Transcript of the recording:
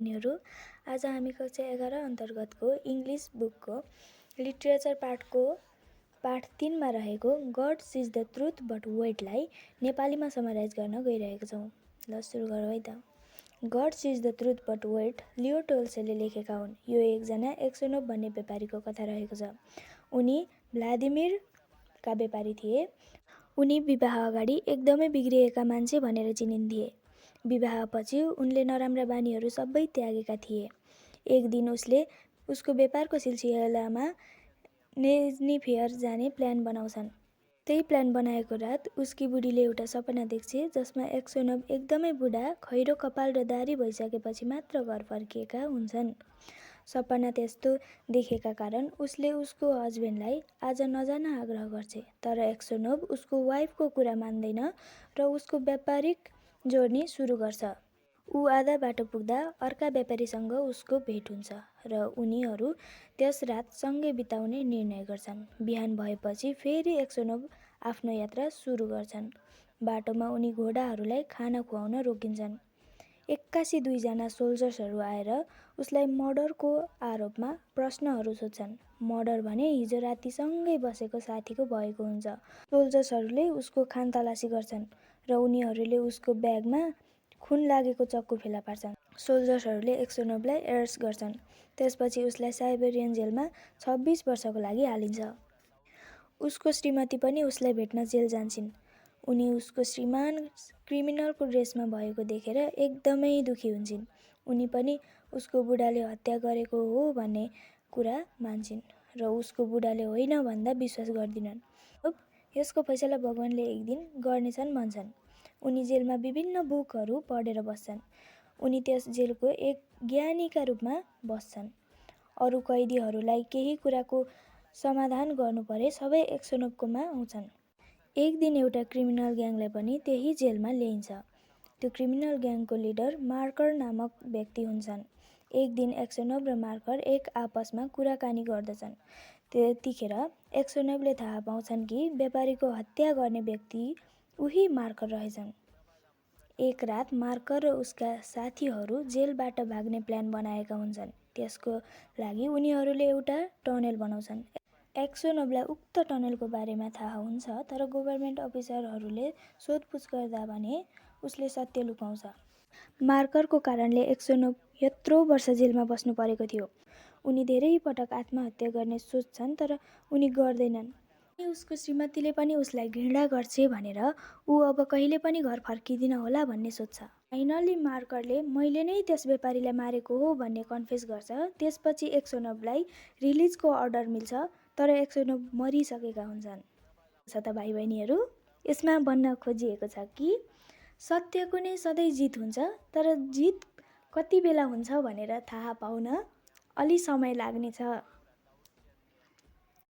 यिनीहरू आज हामी कक्षा 11 अन्तर्गतको इङ्ग्लिस बुकको लिट्रेचर पाठ 3 मा रहेको God sees the truth but वेटलाई नेपालीमा समराइज गर्न गइरहेको छौँ। ल सुरु गरौँ है त। God sees the truth but wait Leo टोल्स्टोयले लेखेका हुन्। यो एकजना एक्सोनोभ भन्ने व्यापारीको कथा रहेको छ। उनी भ्लादिमिरका व्यापारी थिए। उनी विवाह अगाडि एकदमै बिग्रिएका मान्छे भनेर चिनिन्थे। विवाहपछि उनले नराम्रा बानीहरू सबै त्यागेका थिए। एक दिन उसले उसको व्यापारको सिलसिलामा नेज्नी फेयर जाने प्लान बनाउँछन्। त्यही प्लान बनाएको रात उसकी बुढीले एउटा सपना देख्छे जसमा एक्सोनोभ एकदमै बुढा, खैरो कपाल र दारी भइसकेपछि मात्र घर फर्किएका हुन्छन्। सपना त्यस्तो देखेका कारण उसले उसको हस्बेन्डलाई आज नजान आग्रह गर्छे। तर एक्सोनोभ उसको वाइफको कुरा मान्दैन र उसको व्यापारिक जर्नी सुरु गर्छ। ऊ आधा बाटो पुग्दा अर्का व्यापारीसँग उसको भेट हुन्छ र उनीहरू त्यस रात सँगै बिताउने निर्णय गर्छन्। बिहान भएपछि फेरि एक्सोनोभ आफ्नो यात्रा सुरु गर्छन्। बाटोमा उनी घोडाहरूलाई खाना खुवाउन रोकिन्छन्। एक्कासी 2 जना सोल्जर्सहरू आएर उसलाई मर्डरको आरोपमा प्रश्नहरू सोध्छन्। मर्डर भने हिजो राति सँगै बसेको साथीको भएको हुन्छ। सोल्जर्सहरूले उसको खानतलासी गर्छन् र उनीहरूले उसको ब्यागमा खुन लागेको चक्कु फेला पार्छन्। सोल्जर्सहरूले एक्सोनोभलाई एरेस्ट गर्छन्। त्यसपछि उसलाई साइबेरियन जेलमा 26 वर्षको लागि हालिन्छ। उसको श्रीमती पनि उसलाई भेट्न जेल जान्छिन्। उनी उसको श्रीमान क्रिमिनलको ड्रेसमा भएको देखेर एकदमै दुखी हुन्छन्। उनी पनि उसको बुढाले हत्या गरेको हो भन्ने कुरा मान्छन् र उसको बुढाले होइन भन्दा विश्वास गर्दिनन्। यसको फैसला भगवानले एक दिन गर्नेछन् भन्छन्। उनी जेलमा विभिन्न बुकहरू पढेर बस्छन्। उनी त्यस जेलको एक ज्ञानीका रूपमा बस्छन्। अरू कैदीहरूलाई केही कुराको समाधान गर्नु परे सबै एक्सोनोभकोमा आउँछन्। एक दिन एउटा क्रिमिनल ग्याङलाई पनि त्यही जेलमा ल्याइन्छ। त्यो क्रिमिनल ग्याङको लिडर मार्कर नामक व्यक्ति हुन्छन्। एक दिन एक्सोनोभ र मार्कर एक आपसमा कुराकानी गर्दछन्। त्यतिखेर एक्सोनोभले थाहा पाउँछन् कि व्यापारीको हत्या गर्ने व्यक्ति उही मार्कर रहेछन्। एक रात मार्कर र उसका साथीहरू जेलबाट भाग्ने प्लान बनाएका हुन्छन्। त्यसको लागि उनीहरूले एउटा टनेल बनाउँछन्। एक्सोनोभलाई उक्त टनेलको बारेमा थाहा हुन्छ तर गभर्नमेन्ट अफिसरहरूले सोधपुछ गर्दा भने उसले सत्य लुकाउँछ। मार्करको कारणले एक्सोनोभ यत्रो वर्ष जेलमा बस्नु परेको थियो। उनी धेरै पटक आत्महत्या गर्ने सोच्छन् तर उनी गर्दैनन्। उसको श्रीमतीले पनि उसलाई घृणा गर्छे भनेर ऊ अब कहिले पनि घर फर्किदिन होला भन्ने सोच्छ। फाइनली मार्करले मैले नै त्यस व्यापारीलाई मारेको हो भन्ने कन्फेस गर्छ। त्यसपछि एक्सोनोभलाई रिलिजको अर्डर मिल्छ तर एक्सोनोभ मरिसकेका हुन्छन्। छ त भाइ बहिनीहरू, यसमा भन्न खोजिएको छ कि सत्यको नै सधैँ जित हुन्छ तर जित कति बेला हुन्छ भनेर थाहा पाउन अलि समय लाग्नेछ।